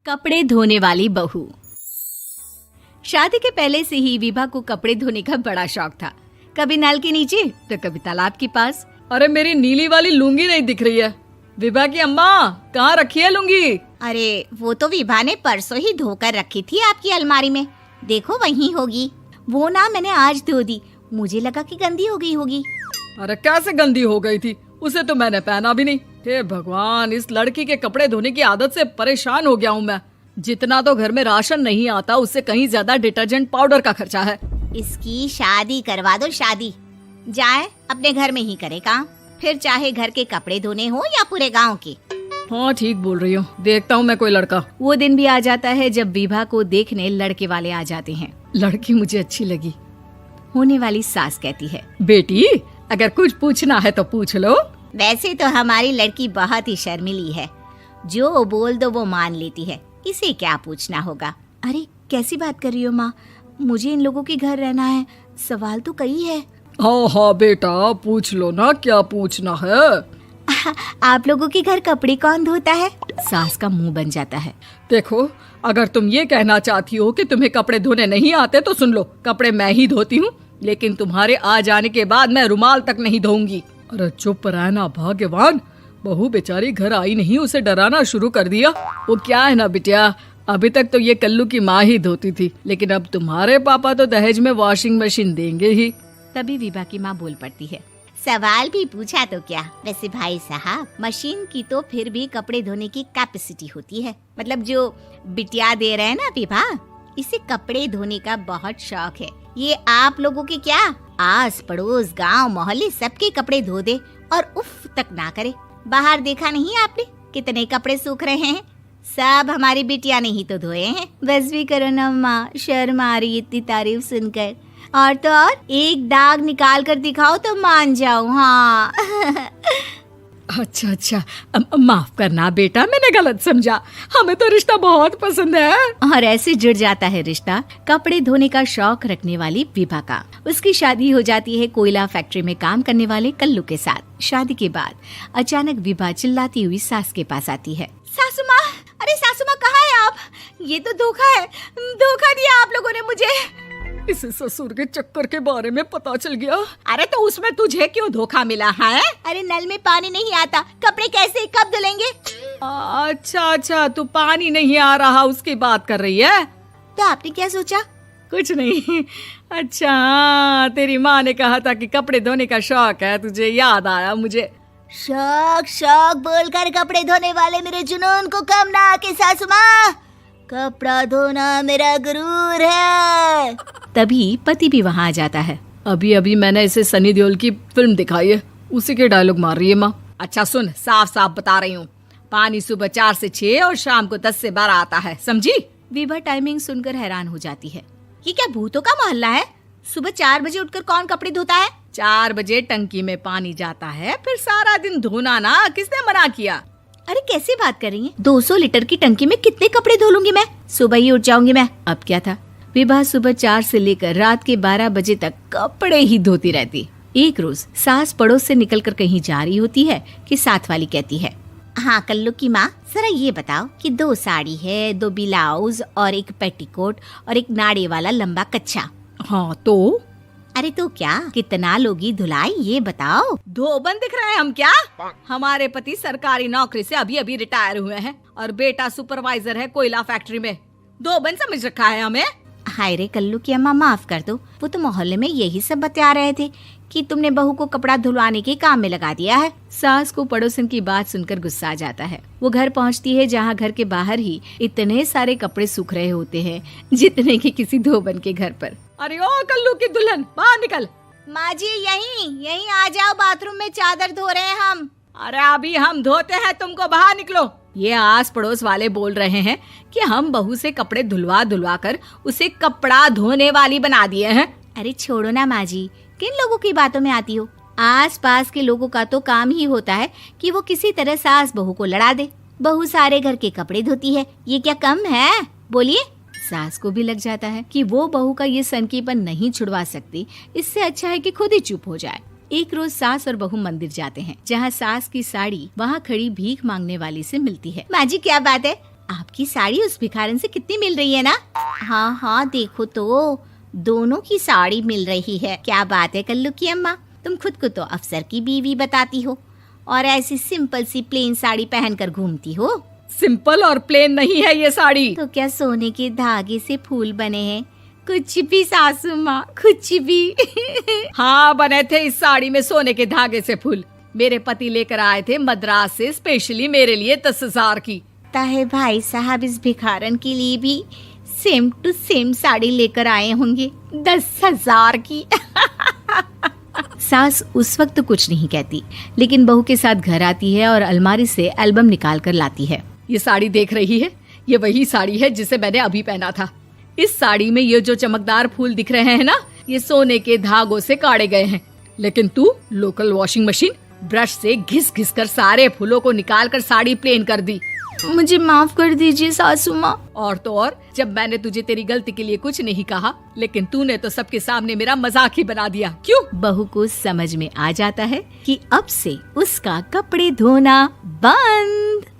कपड़े धोने वाली बहू। शादी के पहले से ही विभा को कपड़े धोने का बड़ा शौक था। कभी नल के नीचे तो कभी तालाब के पास। अरे मेरी नीली वाली लुंगी नहीं दिख रही है। विभा की अम्मा, कहाँ रखी है लुंगी? अरे वो तो विभा ने परसों ही धोकर रखी थी आपकी अलमारी में, देखो वहीं होगी। वो ना मैंने आज धो दी, मुझे लगा कि गंदी हो गई होगी। अरे कैसे गंदी हो गई थी? उसे तो मैंने पहना भी नहीं। हे भगवान, इस लड़की के कपड़े धोने की आदत से परेशान हो गया हूँ मैं। जितना तो घर में राशन नहीं आता, उससे कहीं ज्यादा डिटर्जेंट पाउडर का खर्चा है। इसकी शादी करवा दो, शादी जाए अपने घर में ही करे काम, फिर चाहे घर के कपड़े धोने हो या पूरे गांव के। हाँ ठीक बोल रही हो, देखता हूँ मैं कोई लड़का। वो दिन भी आ जाता है जब विभा को देखने लड़के वाले आ जाते हैं। लड़की मुझे अच्छी लगी। होने वाली सास कहती है, बेटी अगर कुछ पूछना है तो पूछ लो। वैसे तो हमारी लड़की बहुत ही शर्मीली है, जो बोल दो वो मान लेती है, इसे क्या पूछना होगा। अरे कैसी बात कर रही हो माँ, मुझे इन लोगों के घर रहना है, सवाल तो कई है। हाँ हाँ बेटा, पूछ लो ना, क्या पूछना है। आप लोगों के घर कपड़े कौन धोता है? सास का मुंह बन जाता है। देखो, अगर तुम ये कहना चाहती हो कि तुम्हें कपड़े धोने नहीं आते तो सुन लो, कपड़े मैं ही धोती हूँ, लेकिन तुम्हारे आ जाने के बाद मैं रुमाल तक नहीं धोऊंगी। अरे चुप रहना भाग्यवान, बहू बेचारी घर आई नहीं, उसे डराना शुरू कर दिया। वो क्या है ना बिटिया, अभी तक तो ये कल्लू की माँ ही धोती थी, लेकिन अब तुम्हारे पापा तो दहेज में वॉशिंग मशीन देंगे ही। तभी विभा की माँ बोल पड़ती है, सवाल भी पूछा तो क्या। वैसे भाई साहब, मशीन की तो फिर भी कपड़े धोने की कैपेसिटी होती है। मतलब जो बिटिया दे रहे हैं ना विभा, इसे कपड़े धोने का बहुत शौक है। ये आप लोगों के क्या, आस पड़ोस गांव मोहल्ले सबके कपड़े धो दे और उफ तक ना करे। बाहर देखा नहीं आपने कितने कपड़े सूख रहे हैं? सब हमारी बिटिया ने ही तो धोए हैं। बस भी करो ना माँ, शर्म आ रही इतनी तारीफ सुनकर। और तो और एक दाग निकाल कर दिखाओ तो मान जाऊं। हाँ अच्छा, माफ करना बेटा, मैंने गलत समझा। हमें तो रिश्ता बहुत पसंद है। और ऐसे जुड़ जाता है रिश्ता कपड़े धोने का शौक रखने वाली विभा का। उसकी शादी हो जाती है कोयला फैक्ट्री में काम करने वाले कल्लू के साथ। शादी के बाद अचानक विभा चिल्लाती हुई सास के पास आती है। सासू माँ, अरे सासू माँ कहाँ है आप? ये तो धोखा है, धोखा दिया आप लोगों ने मुझे। इसे ससुर के चक्कर के बारे में पता चल गया। अरे तो उसमें तुझे क्यों धोखा मिला है? अरे नल में पानी नहीं आता, कपड़े कैसे कब धुलेंगे? अच्छा, तू पानी नहीं आ रहा उसकी बात कर रही है। तो आपने क्या सोचा? कुछ नहीं। अच्छा, तेरी माँ ने कहा था कि कपड़े धोने का शौक है तुझे, याद आया मुझे। शौक बोलकर कपड़े धोने वाले मेरे जुनून को कम ना आके सासू माँ, कपड़ा धोना मेरा गुरूर है। तभी पति भी वहाँ आ जाता है। अभी मैंने इसे सनी देओल की फिल्म दिखाई है, उसी के डायलॉग मार रही है माँ। अच्छा सुन, साफ साफ बता रही हूँ, पानी सुबह 4 से 6 और शाम को 10 से 12 आता है, समझी? विभा टाइमिंग सुनकर हैरान हो जाती है। ये क्या भूतों का मोहल्ला है? सुबह 4 बजे उठकर कौन कपड़े धोता है? 4 बजे टंकी में पानी जाता है, फिर सारा दिन धोना ना, किसने मना किया? अरे कैसे बात कर रही हैं? 200 लीटर की टंकी में कितने कपड़े धो लूंगी मैं? सुबह ही उठ जाऊंगी मैं। अब क्या था, विभा सुबह 4 से लेकर रात के 12 बजे तक कपड़े ही धोती रहती। एक रोज सास पड़ोस से निकलकर कहीं जा रही होती है कि साथ वाली कहती है, हाँ कल्लू की माँ, जरा ये बताओ कि 2 साड़ी है, 2 ब्लाउज और एक पेटीकोट और एक नाड़े वाला लंबा कच्छा। हाँ तो? अरे तो क्या, कितना लोगी धुलाई ये बताओ। धोबन दिख रहे हैं हम क्या? हमारे पति सरकारी नौकरी से अभी रिटायर हुए हैं और बेटा सुपरवाइजर है कोयला फैक्ट्री में। धोबन समझ रखा है हमें? हाय रे कल्लू की अम्मा, माफ कर दो, वो तो मोहल्ले में यही सब बता रहे थे कि तुमने बहू को कपड़ा धुलवाने के काम में लगा दिया है। सास को पड़ोसन की बात सुनकर गुस्सा आ जाता है। वो घर पहुंचती है जहां घर के बाहर ही इतने सारे कपड़े सूख रहे होते हैं जितने कि किसी धोबन के घर पर। अरे ओ कल्लू की दुल्हन, बाहर निकल। माँ जी यहीं आ जाओ, बाथरूम में चादर धो रहे हैं हम। अरे अभी हम धोते हैं, तुमको बाहर निकलो। ये आस पड़ोस वाले बोल रहे हैं कि हम बहू से कपड़े धुलवा कर उसे कपड़ा धोने वाली बना दिए हैं। अरे छोड़ो ना माँ जी, किन लोगों की बातों में आती हो? आस पास के लोगों का तो काम ही होता है कि वो किसी तरह सास बहू को लड़ा दे। बहू सारे घर के कपड़े धोती है, ये क्या कम है? बोलिए। सास को भी लग जाता है कि वो बहू का ये सनकीपन नहीं छुड़वा सकती, इससे अच्छा है कि खुद ही चुप हो जाए। एक रोज सास और बहू मंदिर जाते हैं, जहाँ सास की साड़ी वहाँ खड़ी भीख मांगने वाली से मिलती है। माँ जी क्या बात है, आपकी साड़ी उस भिखारन से कितनी मिल रही है ना? हाँ हाँ देखो तो, दोनों की साड़ी मिल रही है। क्या बात है कल्लू की अम्मा, तुम खुद को तो अफसर की बीवी बताती हो और ऐसी सिंपल सी प्लेन साड़ी पहनकर घूमती हो। सिंपल और प्लेन नहीं है ये साड़ी। तो क्या सोने के धागे से फूल बने हैं? कुछ भी सासू माँ, कुछ भी। हाँ बने थे इस साड़ी में सोने के धागे से फूल। मेरे पति लेकर आए थे मद्रास से स्पेशली मेरे लिए 10,000 की। ताहे भाई साहब इस भिखारन के लिए भी सेम टू सेम साड़ी लेकर आए होंगे 10,000 की। सास उस वक्त तो कुछ नहीं कहती, लेकिन बहू के साथ घर आती है और अलमारी से एल्बम निकाल कर लाती है। ये साड़ी देख रही है, ये वही साड़ी है जिसे मैंने अभी पहना था। इस साड़ी में ये जो चमकदार फूल दिख रहे हैं ना, ये सोने के धागों से काढ़े गए हैं। लेकिन तू लोकल वॉशिंग मशीन ब्रश से घिस घिस कर सारे फूलों को निकाल कर साड़ी प्लेन कर दी। मुझे माफ कर दीजिए सासू माँ। और तो और, जब मैंने तुझे तेरी गलती के लिए कुछ नहीं कहा, लेकिन तूने तो सबके सामने मेरा मजाक ही बना दिया। क्यों? बहू को समझ में आ जाता है कि अब से उसका कपड़े धोना बंद।